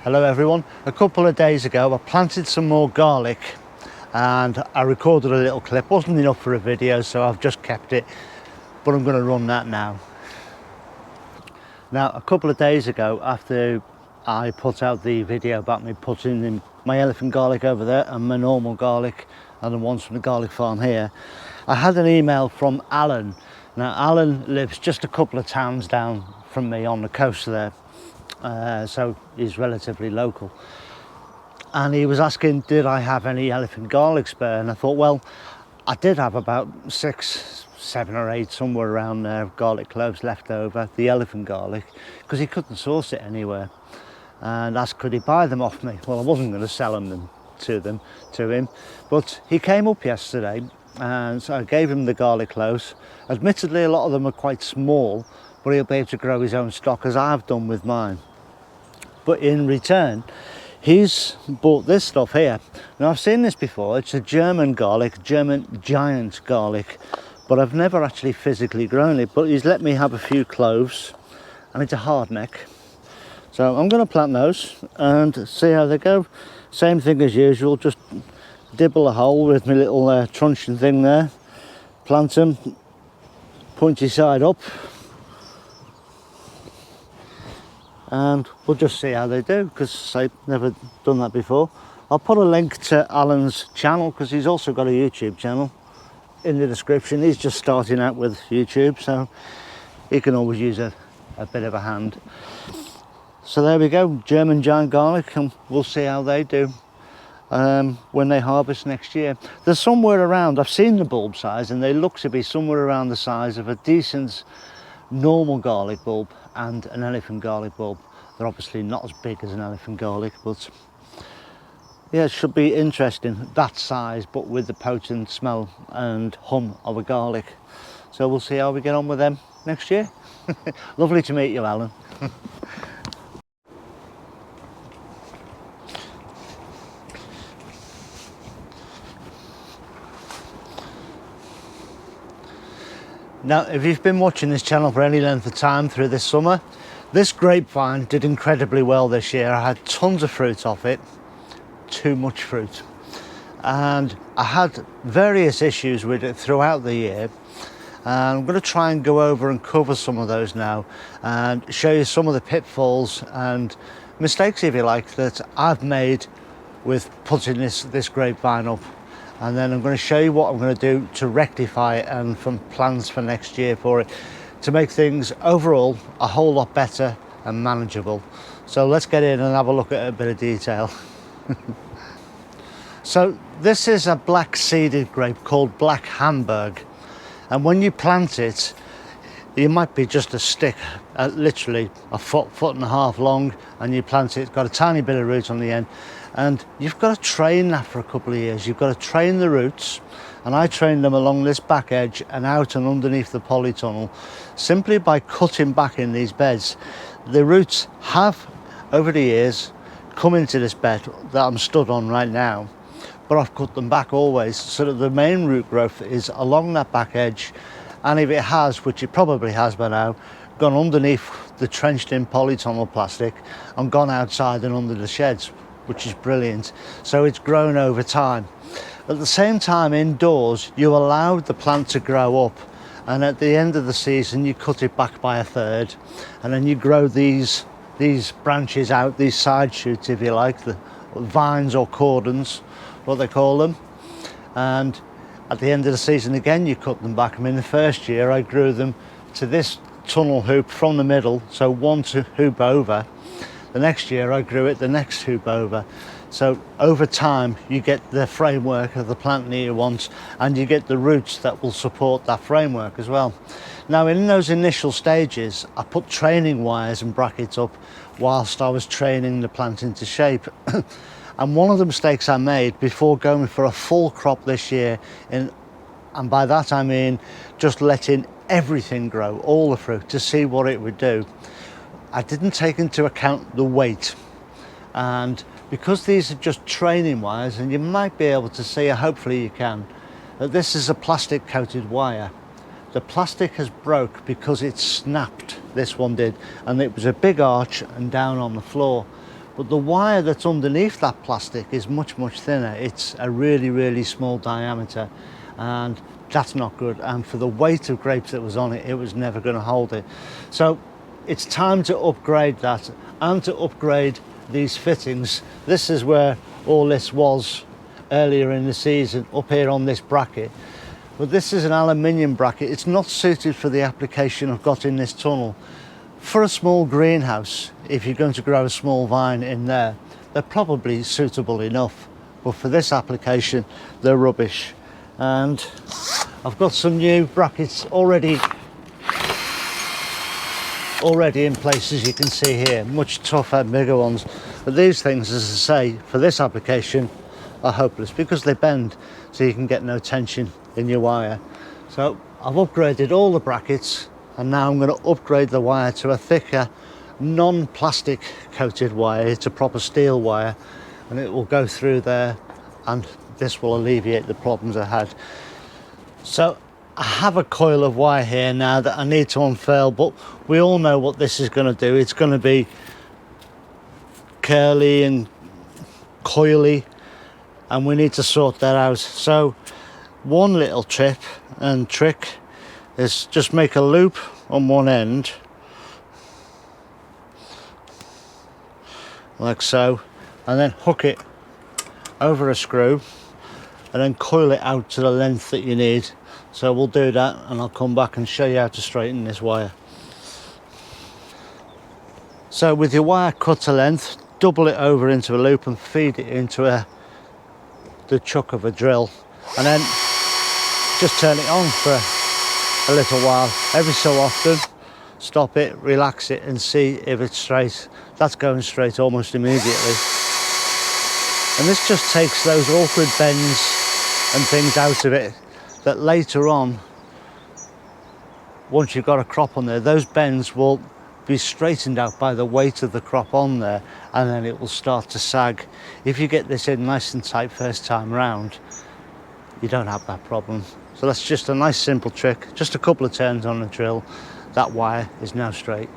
Hello everyone. A couple of days ago I planted some more garlic and I recorded a little clip. Wasn't enough for a video, so I've just kept it, but I'm going to run that now. Now, a couple of days ago, after I put out the video about me putting in my elephant garlic over there and my normal garlic and the ones from the garlic farm here, I had an email from Alan. Now, Alan lives just a couple of towns down from me on the coast there, so he's relatively local. And he was asking, did I have any elephant garlic spare? And I thought, well, I did have about 6, 7 or 8, somewhere around there, garlic cloves left over, the elephant garlic, because he couldn't source it anywhere. And asked, could he buy them off me? Well, I wasn't going to sell them to him, but he came up yesterday, and so I gave him the garlic cloves. Admittedly, a lot of them are quite small, but he'll be able to grow his own stock, as I've done with mine. But in return, he's bought this stuff here. Now, I've seen this before. It's a German garlic, German giant garlic, but I've never actually physically grown it. But he's let me have a few cloves, and it's a hardneck. So I'm going to plant those and see how they go. Same thing as usual, just dibble a hole with my little truncheon thing there. Plant them, pointy side up, and we'll just see how they do, because I've never done that before. I'll put a link to Alan's channel, because he's also got a YouTube channel, in the description. He's just starting out with YouTube, so he can always use a bit of a hand. So there we go, German giant garlic, and we'll see how they do when they harvest next year. They're somewhere around, I've seen the bulb size, and they look to be somewhere around the size of a decent normal garlic bulb and an elephant garlic bulb. They're obviously not as big as an elephant garlic, but yeah, it should be interesting, that size, but with the potent smell and hum of a garlic. So we'll see how we get on with them next year. Lovely to meet you, Alan. Now, if you've been watching this channel for any length of time through this summer, this grapevine did incredibly well this year. I had tons of fruit off it, too much fruit. And I had various issues with it throughout the year. And I'm going to try and go over and cover some of those now and show you some of the pitfalls and mistakes, if you like, that I've made with putting this grapevine up. And then I'm going to show you what I'm going to do to rectify it, and some plans for next year for it, to make things overall a whole lot better and manageable. So let's get in and have a look at a bit of detail. So this is a black seeded grape called Black Hamburg, and when you plant it, it might be just a stick, literally a foot and a half long, and you plant it, it's got a tiny bit of root on the end. And you've got to train that for a couple of years. You've got to train the roots, and I trained them along this back edge and out and underneath the polytunnel, simply by cutting back in these beds. The roots have, over the years, come into this bed that I'm stood on right now, but I've cut them back always, so that the main root growth is along that back edge, and if it has, which it probably has by now, gone underneath the trenched in polytunnel plastic and gone outside and under the sheds, which is brilliant. So it's grown over time. At the same time, indoors, you allow the plant to grow up, and at the end of the season you cut it back by a third, and then you grow these branches out, these side shoots, if you like, the vines or cordons, what they call them. And at the end of the season again, you cut them back. I mean, the first year I grew them to this tunnel hoop from the middle, so one hoop over. The next year I grew it the next hoop over. So over time you get the framework of the plant that you want, and you get the roots that will support that framework as well. Now, in those initial stages, I put training wires and brackets up whilst I was training the plant into shape. And one of the mistakes I made before going for a full crop this year, and by that I mean just letting everything grow, all the fruit, to see what it would do, I didn't take into account the weight. And because these are just training wires, and you might be able to see, hopefully you can, that this is a plastic coated wire. The plastic has broke because it snapped, this one did, and it was a big arch and down on the floor. but the wire that's underneath that plastic is much thinner. It's a really small diameter, and that's not good. And for the weight of grapes that was on it, it was never going to hold it. So it's time to upgrade that and to upgrade these fittings. This is where all this was earlier in the season, up here on this bracket. But this is an aluminium bracket. It's not suited for the application I've got in this tunnel. For a small greenhouse, if you're going to grow a small vine in there, they're probably suitable enough. But for this application, they're rubbish. And I've got some new brackets already in place, as you can see here. Much tougher, bigger ones. But these things, as I say, for this application, are hopeless because they bend, so you can get no tension in your wire. So I've upgraded all the brackets, and now I'm going to upgrade the wire to a thicker, non-plastic coated wire. It's a proper steel wire, and it will go through there, and this will alleviate the problems I had. So I have a coil of wire here now that I need to unfurl, but we all know what this is going to do. It's going to be curly and coily, and we need to sort that out. So one little tip and trick is just make a loop on one end, like so, and then hook it over a screw and then coil it out to the length that you need. So we'll do that, and I'll come back and show you how to straighten this wire. So with your wire cut to length, double it over into a loop and feed it into the chuck of a drill, and then just turn it on for a little while. Every so often, stop it, relax it, and see if it's straight. That's going straight almost immediately. And this just takes those awkward bends and things out of it that later on, once you've got a crop on there, those bends will be straightened out by the weight of the crop on there, and then it will start to sag. If you get this in nice and tight first time round, you don't have that problem. So that's just a nice simple trick, just a couple of turns on the drill. That wire is now straight.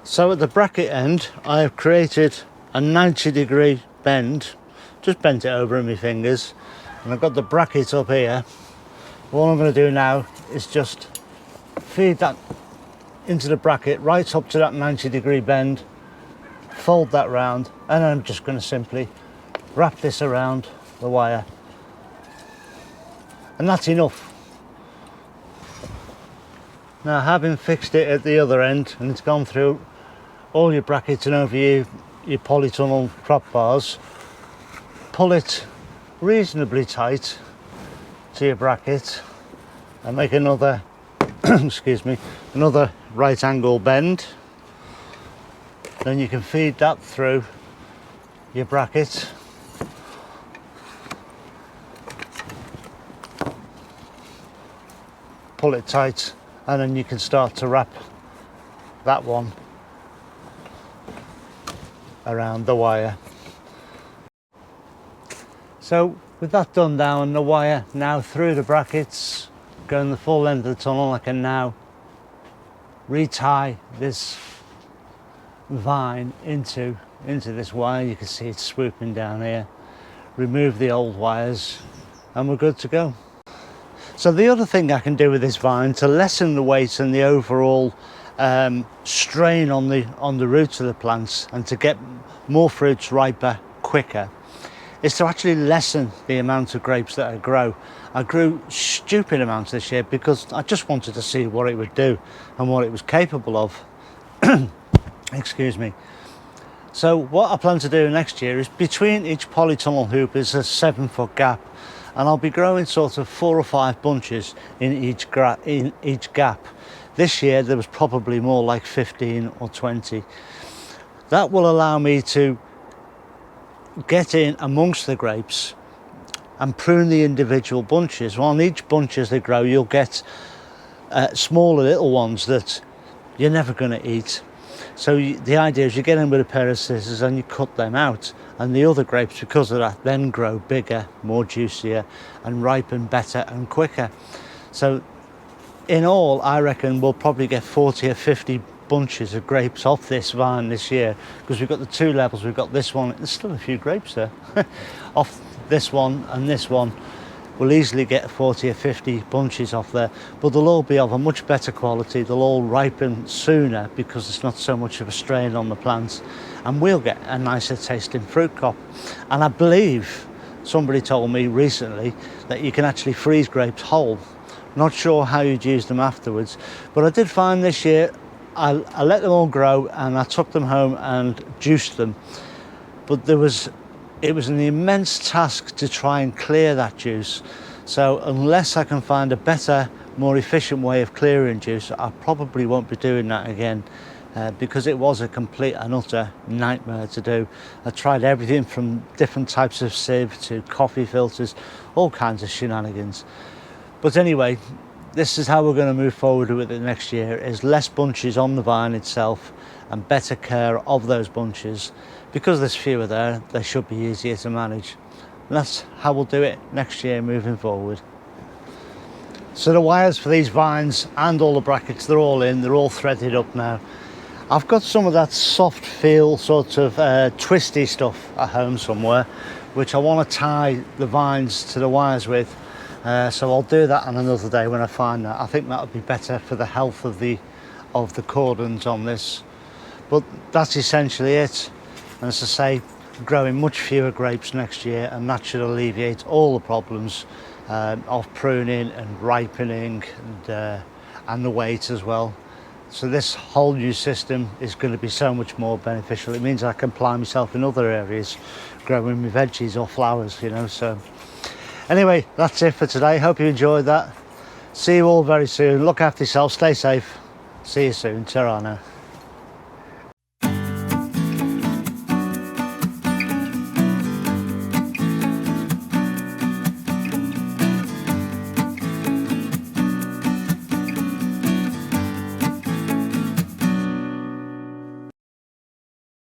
So at the bracket end, I have created a 90-degree bend, just bent it over in my fingers, and I've got the bracket up here. All I'm going to do now is just feed that into the bracket right up to that 90-degree bend, fold that round, and then I'm just going to simply wrap this around the wire, and that's enough. Now, having fixed it at the other end, and it's gone through all your brackets and over your polytunnel crop bars, pull it reasonably tight to your bracket and make another excuse me, another right angle bend. Then you can feed that through your bracket, pull it tight, and then you can start to wrap that one around the wire. So with that done now, and the wire now through the brackets, going the full length of the tunnel, I can now retie this vine into this wire. You can see it's swooping down here. Remove the old wires, and we're good to go. So the other thing I can do with this vine to lessen the weight and the overall strain on the roots of the plants, and to get more fruits riper quicker, is to actually lessen the amount of grapes that I grow. I grew stupid amounts this year because I just wanted to see what it would do and what it was capable of. Excuse me. So what I plan to do next year is, between each polytunnel hoop is a 7-foot gap, and I'll be growing sort of 4 or 5 bunches in each gap. This year there was probably more like 15 or 20. That will allow me to get in amongst the grapes and prune the individual bunches. Well, on each bunch as they grow, you'll get smaller little ones that you're never going to eat. So the idea is you get in with a pair of scissors and you cut them out, and the other grapes, because of that, then grow bigger, more juicier, and ripen better and quicker. So in all, I reckon we'll probably get 40 or 50 bunches of grapes off this vine this year, because we've got the two levels. We've got this one, there's still a few grapes there. Off this one and this one, we'll easily get 40 or 50 bunches off there, but they'll all be of a much better quality. They'll all ripen sooner because it's not so much of a strain on the plants, and we'll get a nicer tasting fruit crop. And I believe somebody told me recently that you can actually freeze grapes whole. Not sure how you'd use them afterwards, but I did find this year I let them all grow and I took them home and juiced them, but it was an immense task to try and clear that juice. So unless I can find a better, more efficient way of clearing juice, I probably won't be doing that again, because it was a complete and utter nightmare to do. I tried everything from different types of sieve to coffee filters, all kinds of shenanigans. But anyway, this is how we're going to move forward with it next year, is less bunches on the vine itself and better care of those bunches. Because there's fewer there, they should be easier to manage. And that's how we'll do it next year moving forward. So the wires for these vines and all the brackets, they're all in, they're all threaded up now. I've got some of that soft feel sort of twisty stuff at home somewhere, which I want to tie the vines to the wires with. So I'll do that on another day when I find that. I think that would be better for the health of the cordons on this. But that's essentially it. And as I say, growing much fewer grapes next year, and that should alleviate all the problems of pruning and ripening and the weight as well. So this whole new system is going to be so much more beneficial. It means I can apply myself in other areas, growing my veggies or flowers, you know. So anyway, that's it for today. Hope you enjoyed that. See you all very soon. Look after yourself, stay safe. See you soon. Ta-ra now.